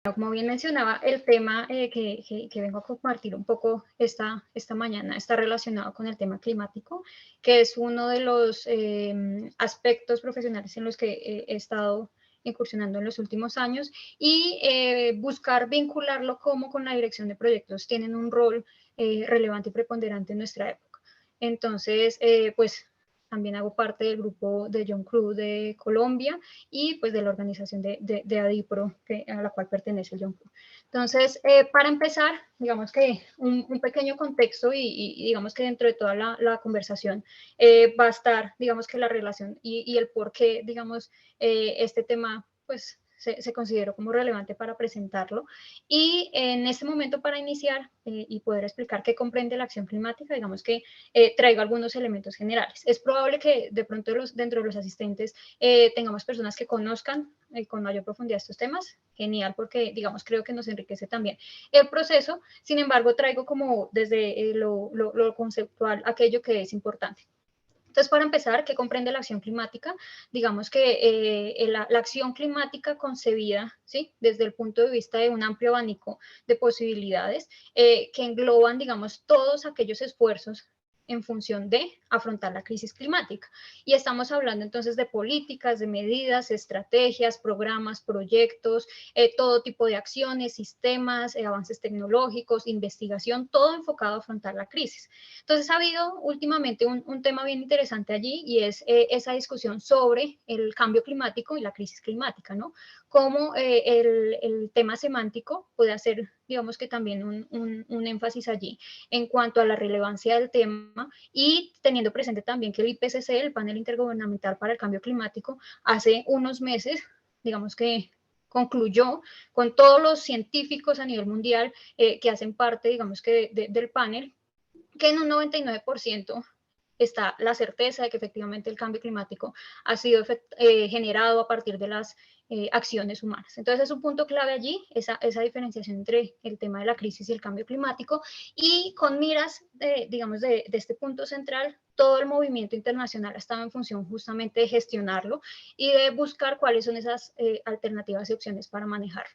como bien mencionaba, el tema que vengo a compartir un poco esta mañana está relacionado con el tema climático, que es uno de los aspectos profesionales en los que he estado incursionando en los últimos años y buscar vincularlo como con la dirección de proyectos tienen un rol relevante y preponderante en nuestra época. Entonces, pues también hago parte del grupo de John Cruz de Colombia y pues de la organización de ADIPRO, a la cual pertenece el John Cruz. Entonces, para empezar, digamos que un pequeño contexto y digamos que dentro de toda la conversación va a estar, digamos que la relación y el por qué, digamos, este tema, pues, se consideró como relevante para presentarlo. Y en este momento, para iniciar y poder explicar qué comprende la acción climática, digamos que traigo algunos elementos generales. Es probable que de pronto dentro de los asistentes tengamos personas que conozcan con mayor profundidad estos temas. Genial, porque digamos creo que nos enriquece también el proceso. Sin embargo, traigo como desde lo conceptual aquello que es importante. Entonces, para empezar, ¿qué comprende la acción climática? Digamos que la acción climática concebida, ¿sí? Desde el punto de vista de un amplio abanico de posibilidades que engloban, digamos, todos aquellos esfuerzos en función de afrontar la crisis climática. Y estamos hablando entonces de políticas, de medidas, estrategias, programas, proyectos, todo tipo de acciones, sistemas, avances tecnológicos, investigación, todo enfocado a afrontar la crisis. Entonces ha habido últimamente un tema bien interesante allí y es esa discusión sobre el cambio climático y la crisis climática, ¿no? Cómo el tema semántico puede hacer, digamos que también un énfasis allí en cuanto a la relevancia del tema y teniendo presente también que el IPCC, el Panel Intergubernamental para el Cambio Climático, hace unos meses, digamos que concluyó con todos los científicos a nivel mundial que hacen parte, digamos que del panel, que en un 99% está la certeza de que efectivamente el cambio climático ha sido generado a partir de las acciones humanas. Entonces es un punto clave allí, esa diferenciación entre el tema de la crisis y el cambio climático, y con miras, digamos, de este punto central, todo el movimiento internacional ha estado en función justamente de gestionarlo y de buscar cuáles son esas alternativas y opciones para manejarlo.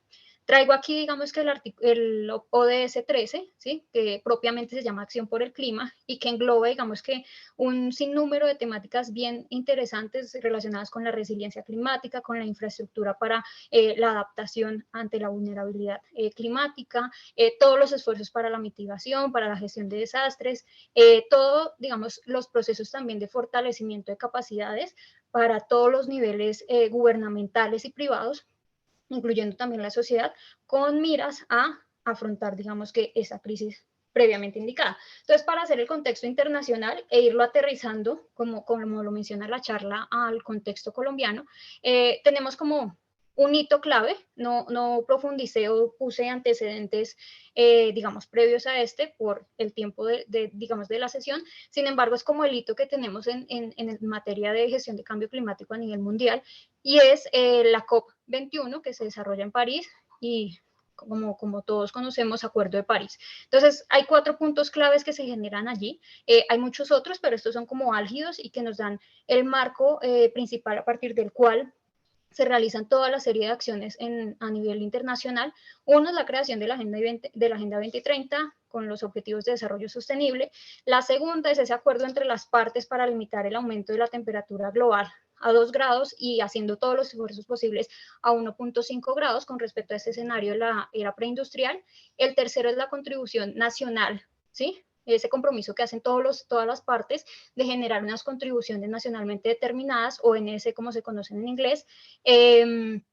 Traigo aquí, digamos que el ODS 13, ¿sí? Que propiamente se llama Acción por el Clima y que engloba, digamos que un sinnúmero de temáticas bien interesantes relacionadas con la resiliencia climática, con la infraestructura para la adaptación ante la vulnerabilidad climática, todos los esfuerzos para la mitigación, para la gestión de desastres, todo, digamos, los procesos también de fortalecimiento de capacidades para todos los niveles gubernamentales y privados, incluyendo también la sociedad, con miras a afrontar, digamos que esa crisis previamente indicada. Entonces, para hacer el contexto internacional e irlo aterrizando, como lo menciona la charla, al contexto colombiano, tenemos como un hito clave, no profundicé o puse antecedentes, digamos, previos a este por el tiempo digamos, de la sesión. Sin embargo, es como el hito que tenemos en materia de gestión de cambio climático a nivel mundial, y es la COP21 que se desarrolla en París y como todos conocemos, Acuerdo de París. Entonces, hay 4 puntos claves que se generan allí. Hay muchos otros, pero estos son como álgidos y que nos dan el marco principal a partir del cual se realizan toda la serie de acciones a nivel internacional. Uno es la creación de la Agenda 2030 con los Objetivos de Desarrollo Sostenible. La segunda es ese acuerdo entre las partes para limitar el aumento de la temperatura global a 2 grados y haciendo todos los esfuerzos posibles a 1.5 grados con respecto a ese escenario de la era preindustrial. El tercero es la contribución nacional, ¿sí? Ese compromiso que hacen todas las partes de generar unas contribuciones nacionalmente determinadas, ONS como se conocen en inglés, que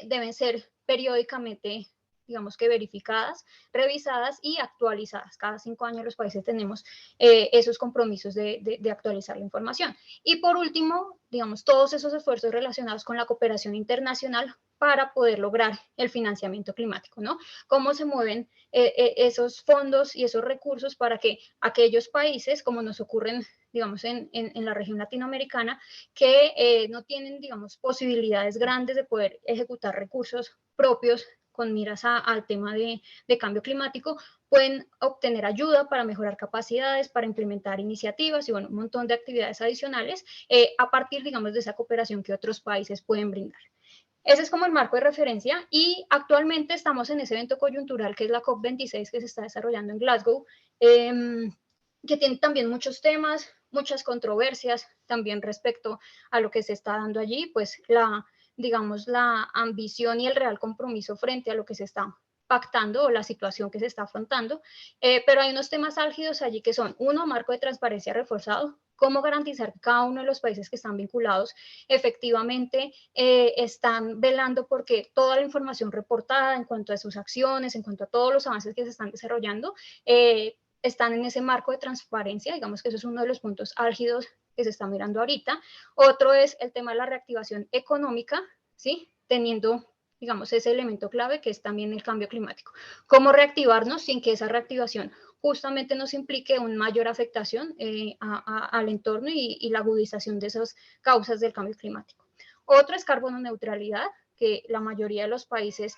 deben ser periódicamente, digamos que verificadas, revisadas y actualizadas. Cada 5 años los países tenemos esos compromisos de actualizar la información. Y por último, digamos, todos esos esfuerzos relacionados con la cooperación internacional para poder lograr el financiamiento climático, ¿no? Cómo se mueven esos fondos y esos recursos para que aquellos países, como nos ocurren, digamos, en la región latinoamericana, que no tienen, digamos, posibilidades grandes de poder ejecutar recursos propios con miras al tema de cambio climático, pueden obtener ayuda para mejorar capacidades, para implementar iniciativas y, bueno, un montón de actividades adicionales a partir, digamos, de esa cooperación que otros países pueden brindar. Ese es como el marco de referencia y actualmente estamos en ese evento coyuntural que es la COP26 que se está desarrollando en Glasgow, que tiene también muchos temas, muchas controversias también respecto a lo que se está dando allí, pues digamos, la ambición y el real compromiso frente a lo que se está pactando o la situación que se está afrontando, pero hay unos temas álgidos allí que son, uno, marco de transparencia reforzado, cómo garantizar que cada uno de los países que están vinculados efectivamente están velando porque toda la información reportada en cuanto a sus acciones, en cuanto a todos los avances que se están desarrollando, están en ese marco de transparencia, digamos que eso es uno de los puntos álgidos que se está mirando ahorita. Otro es el tema de la reactivación económica, ¿sí? Teniendo, digamos, ese elemento clave que es también el cambio climático. ¿Cómo reactivarnos sin que esa reactivación justamente nos implique una mayor afectación al entorno y la agudización de esas causas del cambio climático? Otro es carbono neutralidad, que la mayoría de los países,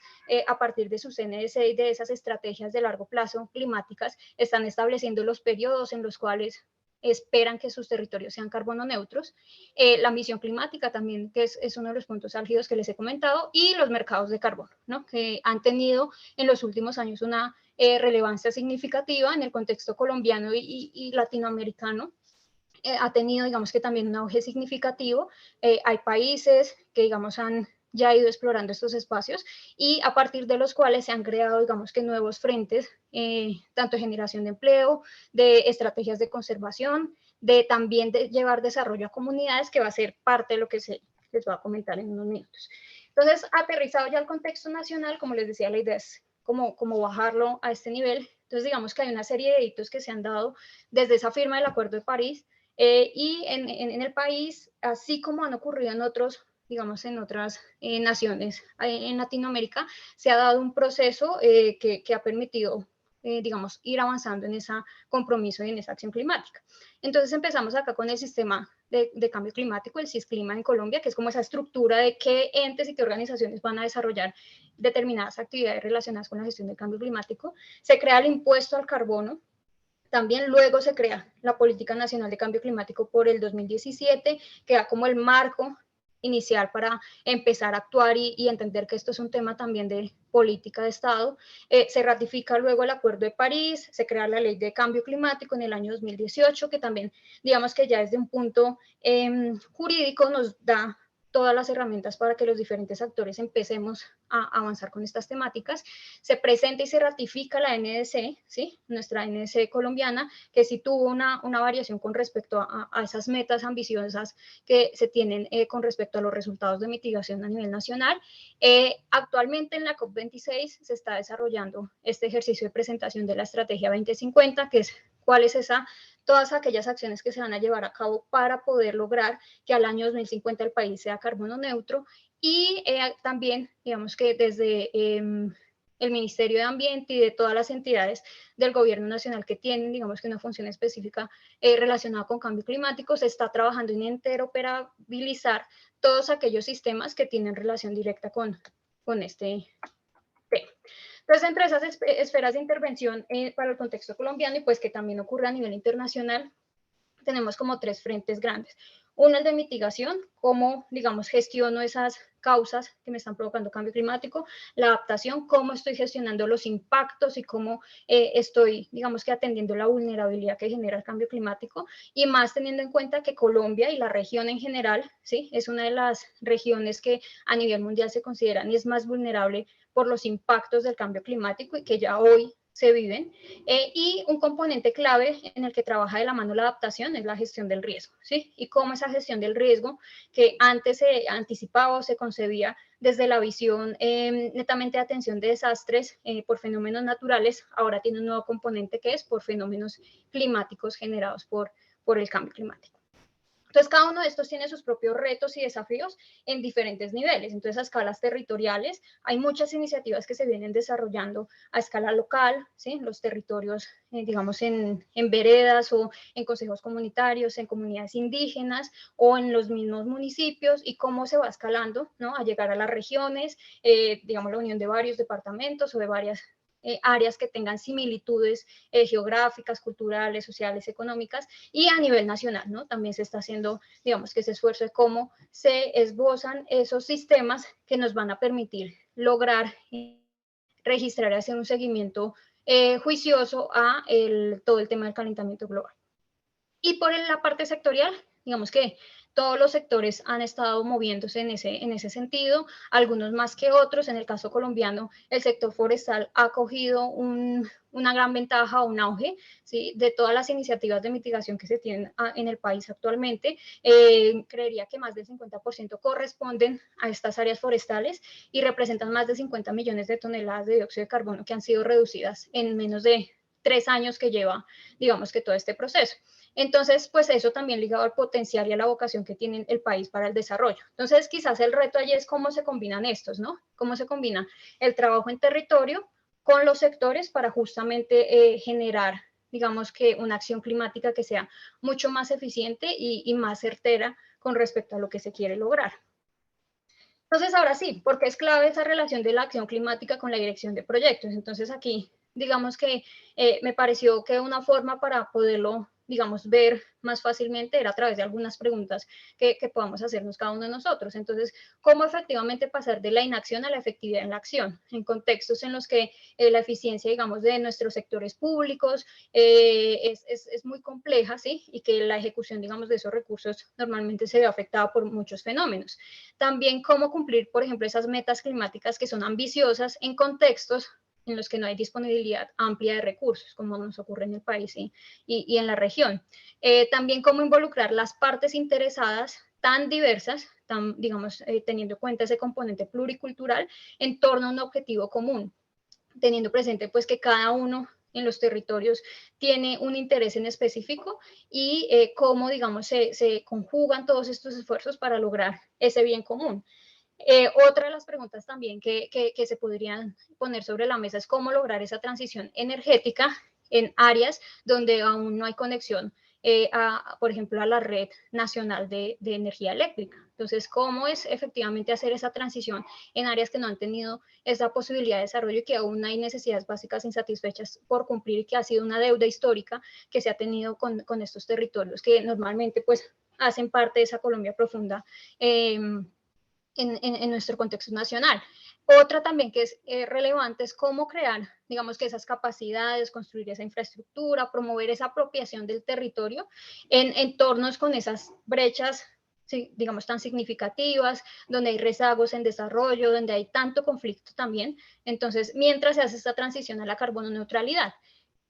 a partir de sus NDC y de esas estrategias de largo plazo climáticas, están estableciendo los periodos en los cuales esperan que sus territorios sean carbono neutros. La misión climática también, que es uno de los puntos álgidos que les he comentado, y los mercados de carbono, ¿no? Que han tenido en los últimos años una relevancia significativa en el contexto colombiano y latinoamericano. Ha tenido, digamos que también un auge significativo. Hay países que, digamos, han ya ido explorando estos espacios y a partir de los cuales se han creado, digamos que nuevos frentes, tanto de generación de empleo, de estrategias de conservación, de también de llevar desarrollo a comunidades, que va a ser parte de lo que les voy a comentar en unos minutos. Entonces, aterrizado ya al contexto nacional, como les decía, la idea es como bajarlo a este nivel. Entonces, digamos que hay una serie de hitos que se han dado desde esa firma del Acuerdo de París, y en el país, así como han ocurrido en otros, digamos, en otras naciones en Latinoamérica, se ha dado un proceso que ha permitido, digamos, ir avanzando en ese compromiso y en esa acción climática. Entonces empezamos acá con el sistema de cambio climático, el CISCLIMA en Colombia, que es como esa estructura de qué entes y qué organizaciones van a desarrollar determinadas actividades relacionadas con la gestión del cambio climático. Se crea el impuesto al carbono. También luego se crea la Política Nacional de Cambio Climático por el 2017, que da como el marco inicial para empezar a actuar y entender que esto es un tema también de política de Estado. Se ratifica luego el Acuerdo de París, se crea la Ley de Cambio Climático en el año 2018, que también, digamos que ya desde un punto jurídico nos da todas las herramientas para que los diferentes actores empecemos a avanzar con estas temáticas. Se presenta y se ratifica la NDC, ¿sí? Nuestra NDC colombiana, que sí tuvo una variación con respecto a esas metas ambiciosas que se tienen con respecto a los resultados de mitigación a nivel nacional. Actualmente en la COP26 se está desarrollando este ejercicio de presentación de la Estrategia 2050, que es cuál es todas aquellas acciones que se van a llevar a cabo para poder lograr que al año 2050 el país sea carbono neutro. Y también, digamos que desde el Ministerio de Ambiente y de todas las entidades del gobierno nacional que tienen, digamos que una función específica relacionada con cambio climático, se está trabajando en interoperabilizar todos aquellos sistemas que tienen relación directa con este tema. Entonces, entre esas esferas de intervención para el contexto colombiano y pues que también ocurre a nivel internacional, tenemos como tres frentes grandes. Uno, el de mitigación, cómo, digamos, gestiono esas causas que me están provocando cambio climático, la adaptación, cómo estoy gestionando los impactos y cómo estoy, digamos que atendiendo la vulnerabilidad que genera el cambio climático, y más teniendo en cuenta que Colombia y la región en general, ¿sí? Es una de las regiones que a nivel mundial se consideran y es más vulnerable por los impactos del cambio climático y que ya hoy se viven, y un componente clave en el que trabaja de la mano la adaptación es la gestión del riesgo, ¿sí? Y cómo esa gestión del riesgo, que antes se anticipaba o se concebía desde la visión netamente de atención de desastres por fenómenos naturales, ahora tiene un nuevo componente que es por fenómenos climáticos generados por el cambio climático. Entonces, cada uno de estos tiene sus propios retos y desafíos en diferentes niveles. Entonces, a escalas territoriales, hay muchas iniciativas que se vienen desarrollando a escala local, ¿sí? Los territorios, digamos, en veredas o en consejos comunitarios, en comunidades indígenas o en los mismos municipios, y cómo se va escalando, ¿no? A llegar a las regiones, digamos, la unión de varios departamentos o de varias áreas que tengan similitudes geográficas, culturales, sociales, económicas, y a nivel nacional, ¿no? También se está haciendo, digamos, que ese esfuerzo de cómo se esbozan esos sistemas que nos van a permitir lograr registrar y hacer un seguimiento juicioso a todo el tema del calentamiento global. Y por la parte sectorial, digamos que todos los sectores han estado moviéndose en ese sentido, algunos más que otros. En el caso colombiano, el sector forestal ha cogido una gran ventaja o un auge, ¿sí?, de todas las iniciativas de mitigación que se tienen en el país actualmente. Creería que más del 50% corresponden a estas áreas forestales y representan más de 50 millones de toneladas de dióxido de carbono que han sido reducidas en menos de 3 años que lleva, digamos, que todo este proceso. Entonces, pues eso también ligado al potencial y a la vocación que tiene el país para el desarrollo. Entonces, quizás el reto allí es cómo se combinan estos, ¿no? Cómo se combina el trabajo en territorio con los sectores para justamente generar, digamos, que una acción climática que sea mucho más eficiente y más certera con respecto a lo que se quiere lograr. Entonces, ahora sí, porque es clave esa relación de la acción climática con la dirección de proyectos. Entonces, aquí, digamos que me pareció que una forma para poderlo, digamos, ver más fácilmente era a través de algunas preguntas que podamos hacernos cada uno de nosotros. Entonces, ¿cómo efectivamente pasar de la inacción a la efectividad en la acción? En contextos en los que la eficiencia, digamos, de nuestros sectores públicos es muy compleja, ¿sí? Y que la ejecución, digamos, de esos recursos normalmente se ve afectada por muchos fenómenos. También cómo cumplir, por ejemplo, esas metas climáticas que son ambiciosas en contextos en los que no hay disponibilidad amplia de recursos, como nos ocurre en el país y en la región. También cómo involucrar las partes interesadas tan diversas, digamos, teniendo en cuenta ese componente pluricultural en torno a un objetivo común, teniendo presente pues que cada uno en los territorios tiene un interés en específico y cómo, digamos, se conjugan todos estos esfuerzos para lograr ese bien común. Otra de las preguntas también que se podrían poner sobre la mesa es cómo lograr esa transición energética en áreas donde aún no hay conexión, por ejemplo, a la red nacional de energía eléctrica. Entonces, ¿cómo es efectivamente hacer esa transición en áreas que no han tenido esa posibilidad de desarrollo y que aún hay necesidades básicas insatisfechas por cumplir y que ha sido una deuda histórica que se ha tenido con estos territorios que normalmente pues hacen parte de esa Colombia profunda en nuestro contexto nacional? Otra también que es relevante es cómo crear, digamos, que esas capacidades, construir esa infraestructura, promover esa apropiación del territorio en entornos con esas brechas, sí, digamos, tan significativas, donde hay rezagos en desarrollo, donde hay tanto conflicto también. Entonces, mientras se hace esta transición a la carbono neutralidad.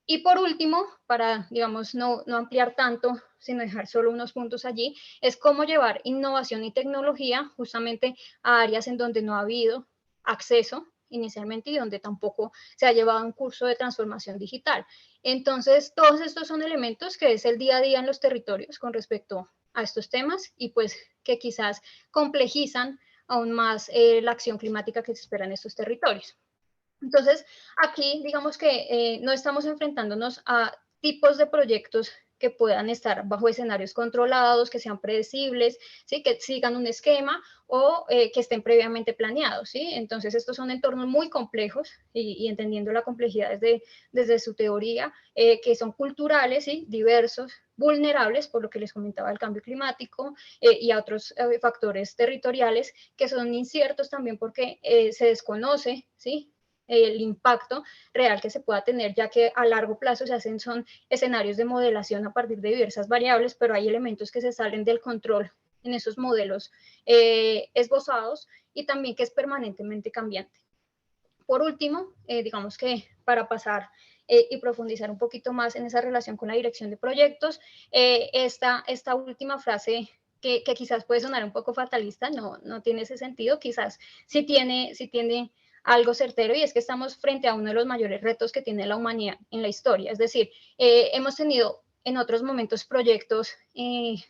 Y por último, para, digamos, no ampliar tanto, sino dejar solo unos puntos allí, es cómo llevar innovación y tecnología justamente a áreas en donde no ha habido acceso inicialmente y donde tampoco se ha llevado un curso de transformación digital. Entonces, todos estos son elementos que es el día a día en los territorios con respecto a estos temas y pues que quizás complejizan aún más la acción climática que se espera en estos territorios. Entonces, aquí digamos que no estamos enfrentándonos a tipos de proyectos que puedan estar bajo escenarios controlados, que sean predecibles, ¿sí?, que sigan un esquema o que estén previamente planeados, ¿sí? Entonces, estos son entornos muy complejos y entendiendo la complejidad desde su teoría, que son culturales, ¿sí?, diversos, vulnerables, por lo que les comentaba, el cambio climático y a otros factores territoriales que son inciertos también porque se desconoce, ¿sí?, el impacto real que se pueda tener, ya que a largo plazo se hacen son escenarios de modelación a partir de diversas variables, pero hay elementos que se salen del control en esos modelos esbozados y también que es permanentemente cambiante. Por último, digamos que para pasar y profundizar un poquito más en esa relación con la dirección de proyectos, esta última frase que quizás puede sonar un poco fatalista, no tiene ese sentido, quizás sí tiene algo certero, y es que estamos frente a uno de los mayores retos que tiene la humanidad en la historia. Es decir, hemos tenido en otros momentos proyectos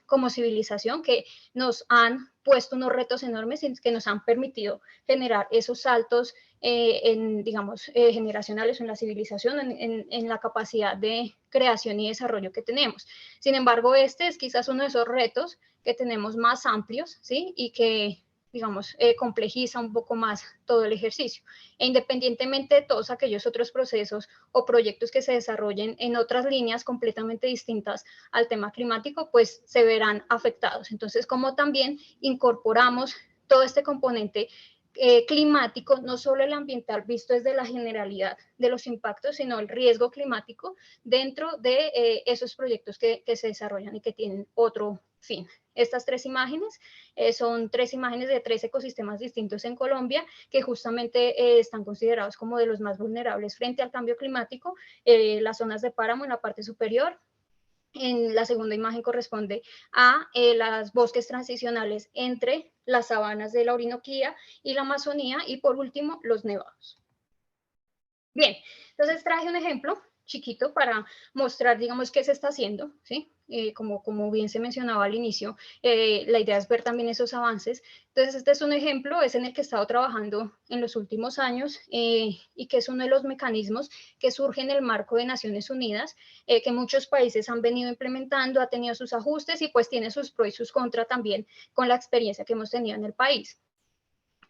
como civilización que nos han puesto unos retos enormes y que nos han permitido generar esos saltos digamos, generacionales en la civilización, en la capacidad de creación y desarrollo que tenemos. Sin embargo, este es quizás uno de esos retos que tenemos más amplios, ¿sí?, y que digamos, complejiza un poco más todo el ejercicio. E independientemente de todos aquellos otros procesos o proyectos que se desarrollen en otras líneas completamente distintas al tema climático, pues se verán afectados. Entonces, como también incorporamos todo este componente climático, no solo el ambiental visto desde la generalidad de los impactos, sino el riesgo climático dentro de esos proyectos que se desarrollan y que tienen otro fin. Estas tres imágenes son tres imágenes de tres ecosistemas distintos en Colombia que justamente están considerados como de los más vulnerables frente al cambio climático. Las zonas de páramo en la parte superior. En la segunda imagen corresponde a los bosques transicionales entre las sabanas de la Orinoquía y la Amazonía, y por último los nevados. Bien, entonces traje un ejemplo chiquito para mostrar, digamos, qué se está haciendo, ¿sí? Como bien se mencionaba al inicio, la idea es ver también esos avances. Entonces, este es un ejemplo, es en el que he estado trabajando en los últimos años y que es uno de los mecanismos que surge en el marco de Naciones Unidas, que muchos países han venido implementando, ha tenido sus ajustes y pues tiene sus pros y sus contras también con la experiencia que hemos tenido en el país.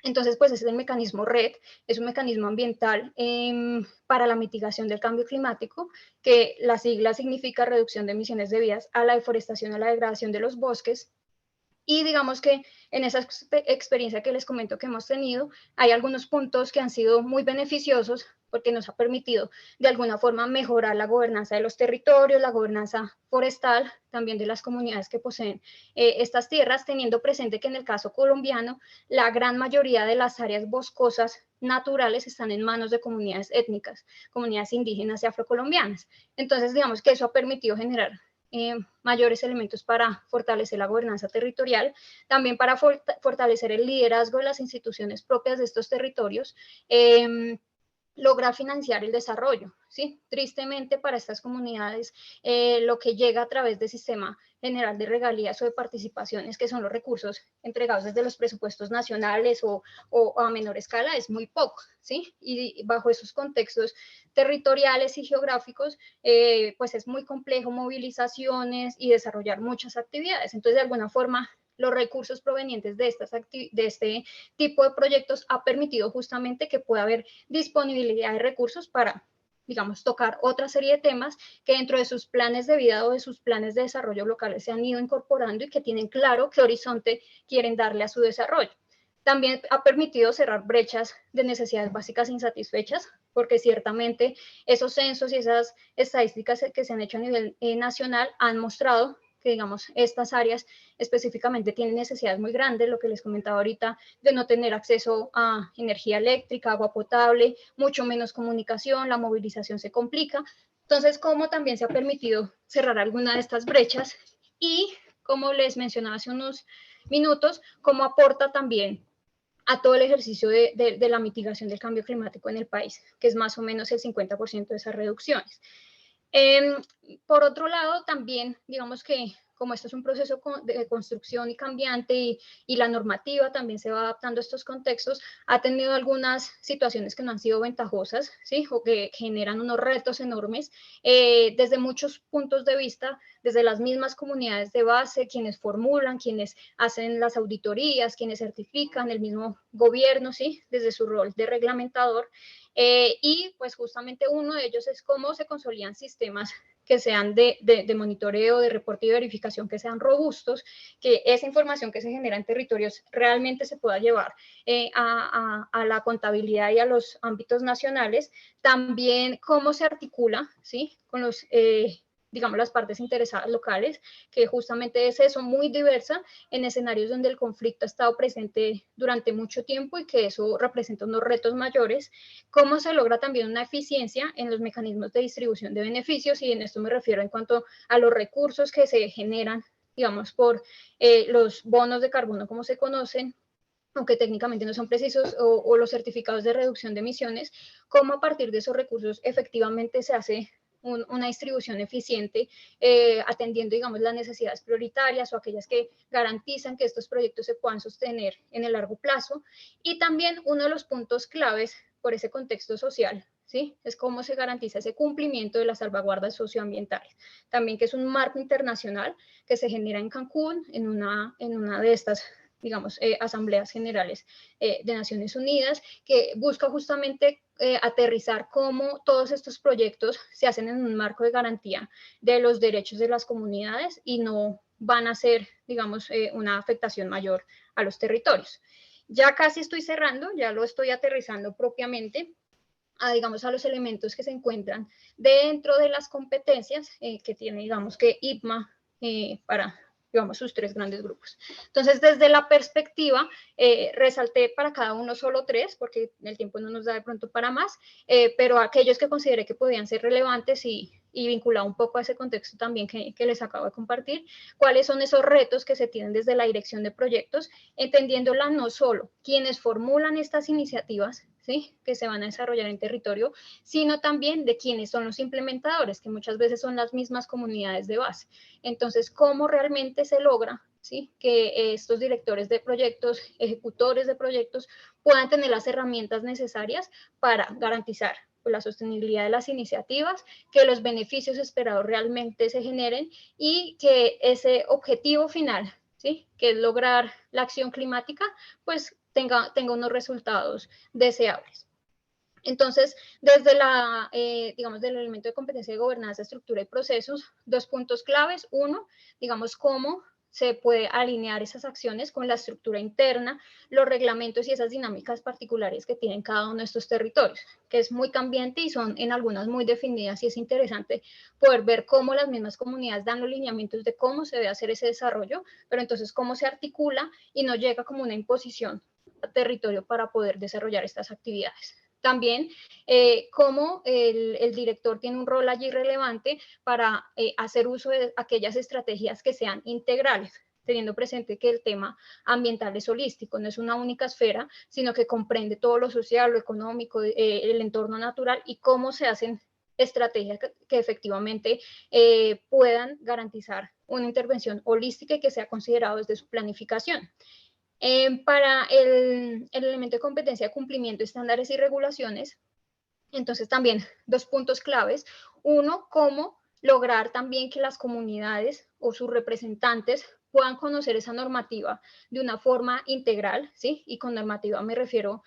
Entonces, pues ese es el mecanismo RED, es un mecanismo ambiental para la mitigación del cambio climático, que la sigla significa reducción de emisiones debidas a la deforestación, a la degradación de los bosques. Y digamos que en esa experiencia que les comento que hemos tenido, hay algunos puntos que han sido muy beneficiosos porque nos ha permitido de alguna forma mejorar la gobernanza de los territorios, la gobernanza forestal, también de las comunidades que poseen estas tierras, teniendo presente que en el caso colombiano, la gran mayoría de las áreas boscosas naturales están en manos de comunidades étnicas, comunidades indígenas y afrocolombianas. Entonces, digamos que eso ha permitido generar mayores elementos para fortalecer la gobernanza territorial, también para fortalecer el liderazgo de las instituciones propias de estos territorios, lograr financiar el desarrollo, ¿sí? Tristemente para estas comunidades, lo que llega a través del sistema general de regalías o de participaciones, que son los recursos entregados desde los presupuestos nacionales o a menor escala, es muy poco, ¿sí? Y bajo esos contextos territoriales y geográficos, pues es muy complejo movilizaciones y desarrollar muchas actividades. Entonces, de alguna forma, los recursos provenientes de este tipo de proyectos ha permitido justamente que pueda haber disponibilidad de recursos para, digamos, tocar otra serie de temas que dentro de sus planes de vida o de sus planes de desarrollo locales se han ido incorporando y que tienen claro qué horizonte quieren darle a su desarrollo. También ha permitido cerrar brechas de necesidades básicas insatisfechas, porque ciertamente esos censos y esas estadísticas que se han hecho a nivel nacional han mostrado que, digamos, estas áreas específicamente tienen necesidades muy grandes, lo que les comentaba ahorita, de no tener acceso a energía eléctrica, agua potable, mucho menos comunicación, la movilización se complica. Entonces, ¿cómo también se ha permitido cerrar alguna de estas brechas? Y, como les mencionaba hace unos minutos, cómo aporta también a todo el ejercicio de la mitigación del cambio climático en el país, que es más o menos el 50% de esas reducciones. Por otro lado, también, digamos que como esto es un proceso de construcción y cambiante y la normativa también se va adaptando a estos contextos, ha tenido algunas situaciones que no han sido ventajosas, ¿sí? O que generan unos retos enormes desde muchos puntos de vista, desde las mismas comunidades de base, quienes formulan, quienes hacen las auditorías, quienes certifican, el mismo gobierno, ¿sí? Desde su rol de reglamentador. Y pues justamente uno de ellos es cómo se consolidan sistemas que sean de monitoreo, de reporte y verificación, que sean robustos, que esa información que se genera en territorios realmente se pueda llevar a la contabilidad y a los ámbitos nacionales. También cómo se articula, ¿sí? Con los digamos, las partes interesadas locales, que justamente es eso, muy diversa en escenarios donde el conflicto ha estado presente durante mucho tiempo y que eso representa unos retos mayores. Cómo se logra también una eficiencia en los mecanismos de distribución de beneficios, y en esto me refiero en cuanto a los recursos que se generan, digamos, por los bonos de carbono, como se conocen, aunque técnicamente no son precisos, o los certificados de reducción de emisiones, cómo a partir de esos recursos efectivamente se hace una distribución eficiente, atendiendo, digamos, las necesidades prioritarias o aquellas que garantizan que estos proyectos se puedan sostener en el largo plazo. Y también uno de los puntos claves por ese contexto social, ¿sí? Es cómo se garantiza ese cumplimiento de las salvaguardas socioambientales. También que es un marco internacional que se genera en Cancún, en una de estas digamos, asambleas generales de Naciones Unidas, que busca justamente aterrizar cómo todos estos proyectos se hacen en un marco de garantía de los derechos de las comunidades y no van a ser, digamos, una afectación mayor a los territorios. Ya casi estoy cerrando, ya lo estoy aterrizando propiamente a, digamos, a los elementos que se encuentran dentro de las competencias que tiene, digamos, que IPMA para, digamos, sus tres grandes grupos. Entonces, desde la perspectiva, resalté para cada uno solo tres, porque el tiempo no nos da de pronto para más, pero aquellos que consideré que podían ser relevantes y vinculado un poco a ese contexto también que les acabo de compartir, cuáles son esos retos que se tienen desde la dirección de proyectos, entendiéndola no solo quienes formulan estas iniciativas, ¿sí?, que se van a desarrollar en territorio, sino también de quienes son los implementadores, que muchas veces son las mismas comunidades de base. Entonces, ¿cómo realmente se logra, ¿sí?, que estos directores de proyectos, ejecutores de proyectos, puedan tener las herramientas necesarias para garantizar la sostenibilidad de las iniciativas, que los beneficios esperados realmente se generen y que ese objetivo final, ¿sí?, que es lograr la acción climática, pues tenga unos resultados deseables? Entonces, desde la, digamos, del elemento de competencia de gobernanza, estructura y procesos, dos puntos claves. Uno, digamos, cómo se puede alinear esas acciones con la estructura interna, los reglamentos y esas dinámicas particulares que tienen cada uno de estos territorios, que es muy cambiante y son en algunas muy definidas, y es interesante poder ver cómo las mismas comunidades dan los lineamientos de cómo se debe hacer ese desarrollo, pero entonces cómo se articula y no llega como una imposición a territorio para poder desarrollar estas actividades. También cómo el director tiene un rol allí relevante para hacer uso de aquellas estrategias que sean integrales, teniendo presente que el tema ambiental es holístico, no es una única esfera, sino que comprende todo lo social, lo económico, el entorno natural, y cómo se hacen estrategias que efectivamente puedan garantizar una intervención holística y que sea considerado desde su planificación. Para el elemento de competencia de cumplimiento, estándares y regulaciones, entonces también dos puntos claves. Uno, cómo lograr también que las comunidades o sus representantes puedan conocer esa normativa de una forma integral, ¿sí? Y con normativa me refiero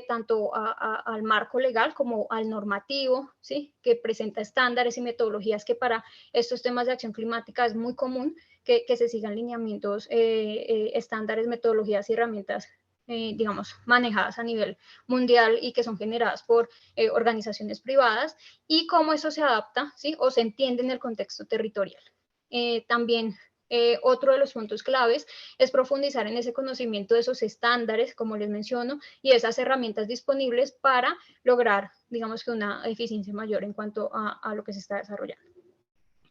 tanto al marco legal como al normativo, ¿sí?, que presenta estándares y metodologías, que para estos temas de acción climática es muy común que se sigan lineamientos, estándares, metodologías y herramientas, digamos, manejadas a nivel mundial y que son generadas por organizaciones privadas, y cómo eso se adapta, ¿sí?, o se entiende en el contexto territorial. También otro de los puntos claves es profundizar en ese conocimiento de esos estándares, como les menciono, y esas herramientas disponibles para lograr, digamos, que una eficiencia mayor en cuanto a lo que se está desarrollando.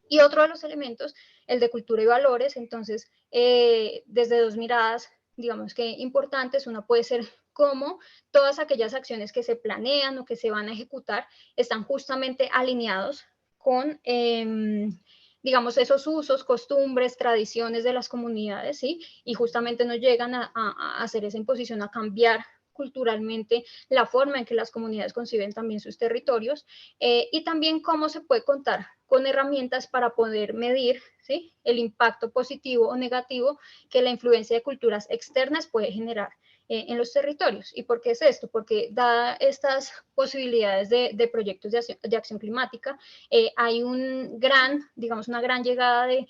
Y otro de los elementos, el de cultura y valores. Entonces, desde dos miradas, digamos que importantes. Una puede ser cómo todas aquellas acciones que se planean o que se van a ejecutar están justamente alineados con, digamos, esos usos, costumbres, tradiciones de las comunidades, ¿sí? Y justamente no llegan a hacer esa imposición, a cambiar culturalmente la forma en que las comunidades conciben también sus territorios, y también cómo se puede contar con herramientas para poder medir, ¿sí?, el impacto positivo o negativo que la influencia de culturas externas puede generar en los territorios. ¿Y por qué es esto? Porque dadas estas posibilidades de proyectos de acción climática, hay digamos, una gran llegada de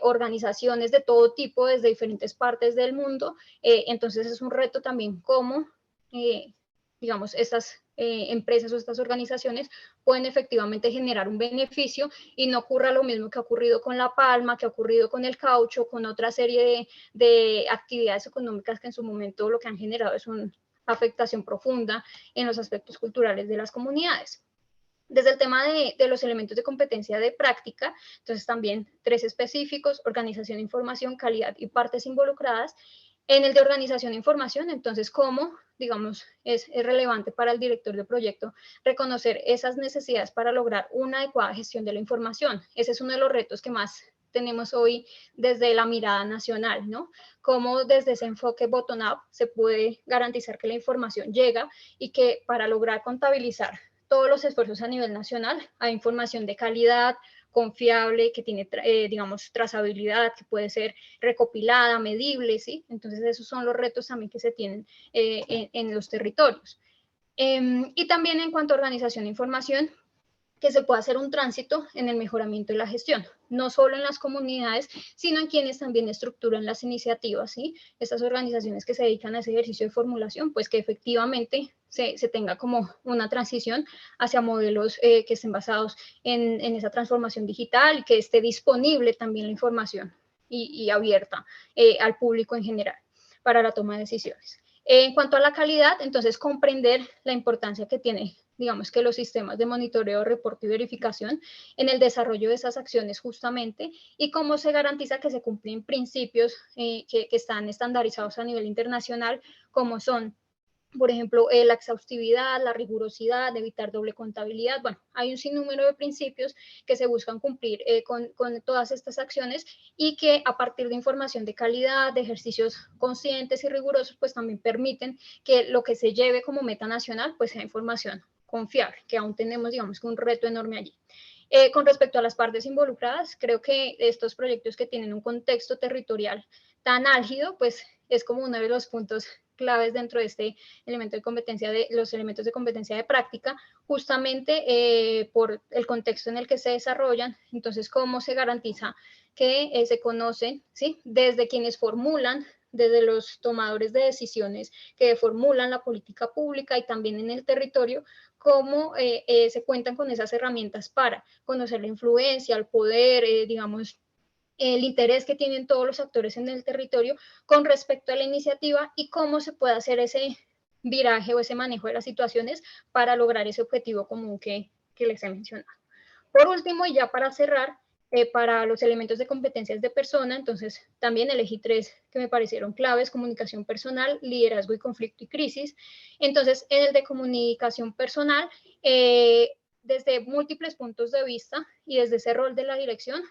organizaciones de todo tipo desde diferentes partes del mundo. Entonces es un reto también cómo, digamos, estas empresas o estas organizaciones pueden efectivamente generar un beneficio y no ocurra lo mismo que ha ocurrido con la palma, que ha ocurrido con el caucho, con otra serie de actividades económicas que en su momento lo que han generado es una afectación profunda en los aspectos culturales de las comunidades. Desde el tema de los elementos de competencia de práctica, entonces también tres específicos: organización, información, calidad y partes involucradas. En el de organización e información, entonces, cómo, digamos, es relevante para el director de proyecto reconocer esas necesidades para lograr una adecuada gestión de la información. Ese es uno de los retos que más tenemos hoy desde la mirada nacional, ¿no? Cómo desde ese enfoque bottom-up se puede garantizar que la información llega y que para lograr contabilizar todos los esfuerzos a nivel nacional hay información de calidad, confiable, que tiene, digamos, trazabilidad, que puede ser recopilada, medible, ¿sí? Entonces esos son los retos también que se tienen en los territorios. Y también en cuanto a organización de información, que se pueda hacer un tránsito en el mejoramiento de la gestión, no solo en las comunidades, sino en quienes también estructuran las iniciativas, ¿sí? Estas organizaciones que se dedican a ese ejercicio de formulación, pues que efectivamente se tenga como una transición hacia modelos que estén basados en esa transformación digital y que esté disponible también la información y abierta al público en general para la toma de decisiones. En cuanto a la calidad, entonces comprender la importancia que tiene, digamos, que los sistemas de monitoreo, reporte y verificación en el desarrollo de esas acciones justamente, y cómo se garantiza que se cumplen principios que están estandarizados a nivel internacional, como son, por ejemplo, la exhaustividad, la rigurosidad, evitar doble contabilidad. Bueno, hay un sinnúmero de principios que se buscan cumplir con todas estas acciones y que a partir de información de calidad, de ejercicios conscientes y rigurosos, pues también permiten que lo que se lleve como meta nacional, pues sea información confiable, que aún tenemos, digamos, un reto enorme allí. Con respecto a las partes involucradas, creo que estos proyectos que tienen un contexto territorial tan álgido, pues es como uno de los puntos claves dentro de este elemento de competencia, de los elementos de competencia de práctica, justamente por el contexto en el que se desarrollan. Entonces, ¿cómo se garantiza que se conocen, ¿sí? Desde quienes formulan, desde los tomadores de decisiones que formulan la política pública y también en el territorio, cómo se cuentan con esas herramientas para conocer la influencia, el poder, digamos, el interés que tienen todos los actores en el territorio con respecto a la iniciativa y cómo se puede hacer ese viraje o ese manejo de las situaciones para lograr ese objetivo común que les he mencionado. Por último, y ya para cerrar, para los elementos de competencias de persona, entonces también elegí 3 que me parecieron claves: comunicación personal, liderazgo y conflicto y crisis. Entonces, en el de comunicación personal, desde múltiples puntos de vista y desde ese rol de la dirección,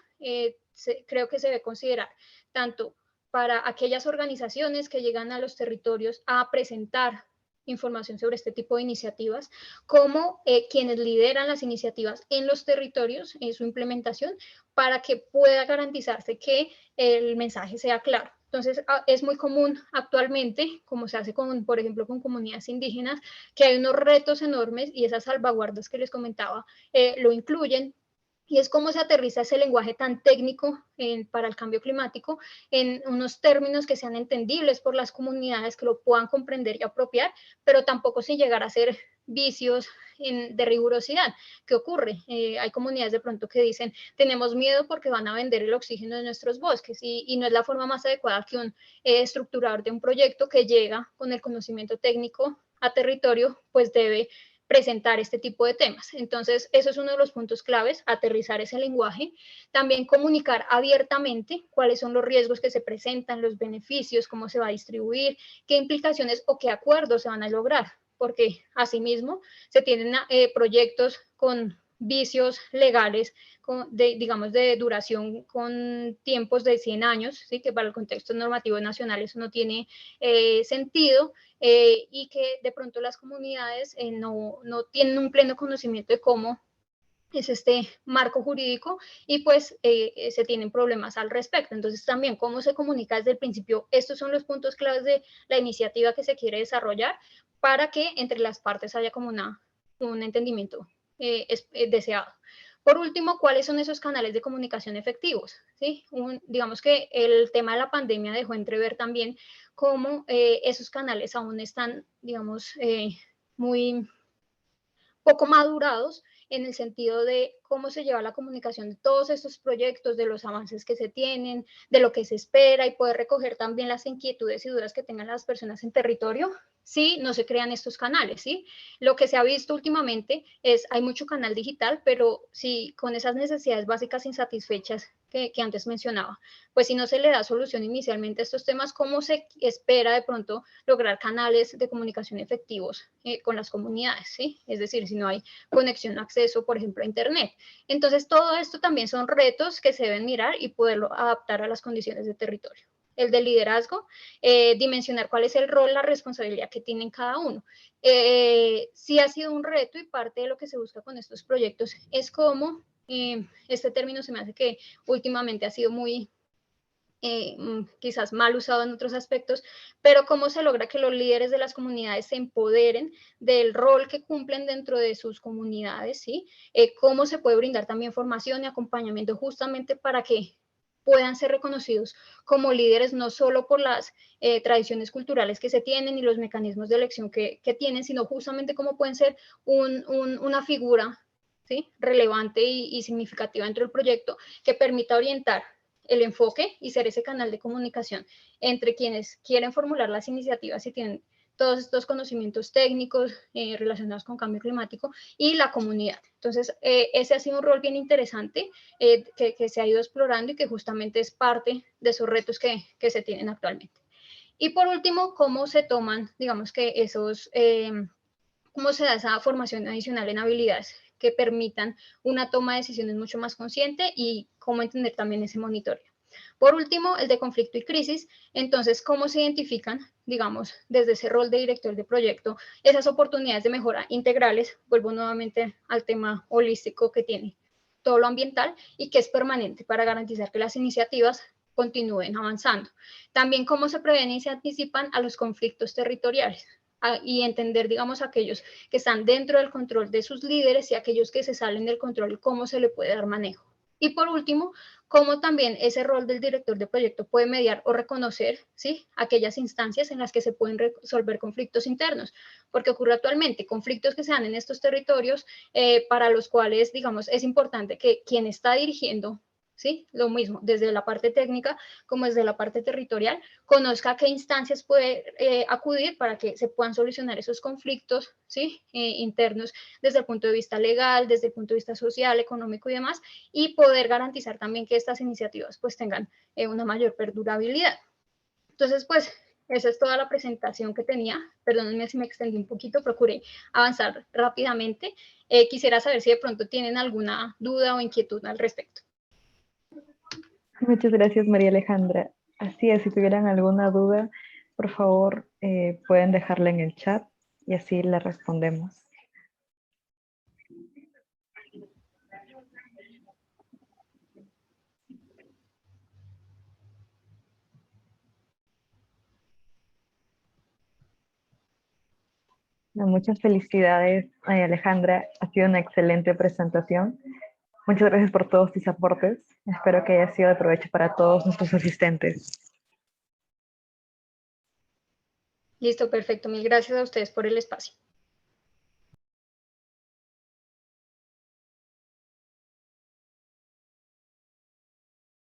creo que se debe considerar tanto para aquellas organizaciones que llegan a los territorios a presentar información sobre este tipo de iniciativas, como quienes lideran las iniciativas en los territorios, en su implementación, para que pueda garantizarse que el mensaje sea claro. Entonces, es muy común actualmente, como se hace con, por ejemplo, con comunidades indígenas, que hay unos retos enormes y esas salvaguardas que les comentaba lo incluyen, y es cómo se aterriza ese lenguaje tan técnico para el cambio climático en unos términos que sean entendibles por las comunidades, que lo puedan comprender y apropiar, pero tampoco sin llegar a ser vicios de rigurosidad. ¿Qué ocurre? Hay comunidades de pronto que dicen, tenemos miedo porque van a vender el oxígeno de nuestros bosques, y no es la forma más adecuada que un estructurador de un proyecto que llega con el conocimiento técnico a territorio, pues debe presentar este tipo de temas. Entonces, eso es uno de los puntos claves, aterrizar ese lenguaje. También comunicar abiertamente cuáles son los riesgos que se presentan, los beneficios, cómo se va a distribuir, qué implicaciones o qué acuerdos se van a lograr, porque asimismo se tienen proyectos con vicios legales, digamos, de duración con tiempos de 100 años, ¿sí? Que para el contexto normativo nacional eso no tiene sentido, y que de pronto las comunidades no tienen un pleno conocimiento de cómo es este marco jurídico, y pues se tienen problemas al respecto. Entonces también cómo se comunica desde el principio, estos son los puntos claves de la iniciativa que se quiere desarrollar para que entre las partes haya como un entendimiento deseado. Por último, ¿cuáles son esos canales de comunicación efectivos? ¿Sí? Digamos que el tema de la pandemia dejó entrever también cómo esos canales aún están, digamos, muy poco madurados en el sentido de cómo se lleva la comunicación de todos estos proyectos, de los avances que se tienen, de lo que se espera, y poder recoger también las inquietudes y dudas que tengan las personas en territorio si no se crean estos canales, ¿sí? Lo que se ha visto últimamente es, hay mucho canal digital, pero si con esas necesidades básicas insatisfechas que antes mencionaba, pues si no se le da solución inicialmente a estos temas, ¿cómo se espera de pronto lograr canales de comunicación efectivos con las comunidades? ¿Sí? Es decir, si no hay conexión o acceso, por ejemplo, a Internet. Entonces, todo esto también son retos que se deben mirar y poderlo adaptar a las condiciones de territorio. El de liderazgo, dimensionar cuál es el rol, la responsabilidad que tienen cada uno. Sí ha sido un reto, y parte de lo que se busca con estos proyectos es cómo Este término se me hace que últimamente ha sido muy quizás mal usado en otros aspectos, pero cómo se logra que los líderes de las comunidades se empoderen del rol que cumplen dentro de sus comunidades, ¿sí? Cómo se puede brindar también formación y acompañamiento justamente para que puedan ser reconocidos como líderes, no solo por las tradiciones culturales que se tienen y los mecanismos de elección que tienen, sino justamente cómo pueden ser una figura, ¿sí? Relevante y significativa dentro del proyecto que permita orientar el enfoque y ser ese canal de comunicación entre quienes quieren formular las iniciativas y tienen todos estos conocimientos técnicos relacionados con cambio climático y la comunidad. Entonces, ese ha sido un rol bien interesante que se ha ido explorando y que justamente es parte de esos retos que se tienen actualmente. Y por último, cómo se toman, digamos que cómo se da esa formación adicional en habilidades que permitan una toma de decisiones mucho más consciente y cómo entender también ese monitoreo. Por último, el de conflicto y crisis. Entonces, ¿cómo se identifican, digamos, desde ese rol de director de proyecto, esas oportunidades de mejora integrales? Vuelvo nuevamente al tema holístico que tiene todo lo ambiental y que es permanente para garantizar que las iniciativas continúen avanzando. También cómo se previenen y se anticipan a los conflictos territoriales y entender, digamos, aquellos que están dentro del control de sus líderes y aquellos que se salen del control, cómo se le puede dar manejo. Y por último, cómo también ese rol del director de proyecto puede mediar o reconocer, ¿sí?, aquellas instancias en las que se pueden resolver conflictos internos, porque ocurre actualmente conflictos que se dan en estos territorios para los cuales, digamos, es importante que quien está dirigiendo, ¿sí?, lo mismo, desde la parte técnica como desde la parte territorial, conozca a qué instancias puede acudir para que se puedan solucionar esos conflictos, ¿sí?, internos desde el punto de vista legal, desde el punto de vista social, económico y demás, y poder garantizar también que estas iniciativas pues tengan una mayor perdurabilidad. Entonces, pues, esa es toda la presentación que tenía. Perdónenme si me extendí un poquito, procuré avanzar rápidamente. Quisiera saber si de pronto tienen alguna duda o inquietud al respecto. Muchas gracias, María Alejandra. Así es, si tuvieran alguna duda, por favor, pueden dejarla en el chat y así la respondemos. Muchas felicidades, María Alejandra. Ha sido una excelente presentación. Muchas gracias por todos tus aportes. Espero que haya sido de provecho para todos nuestros asistentes. Listo, perfecto. Mil gracias a ustedes por el espacio.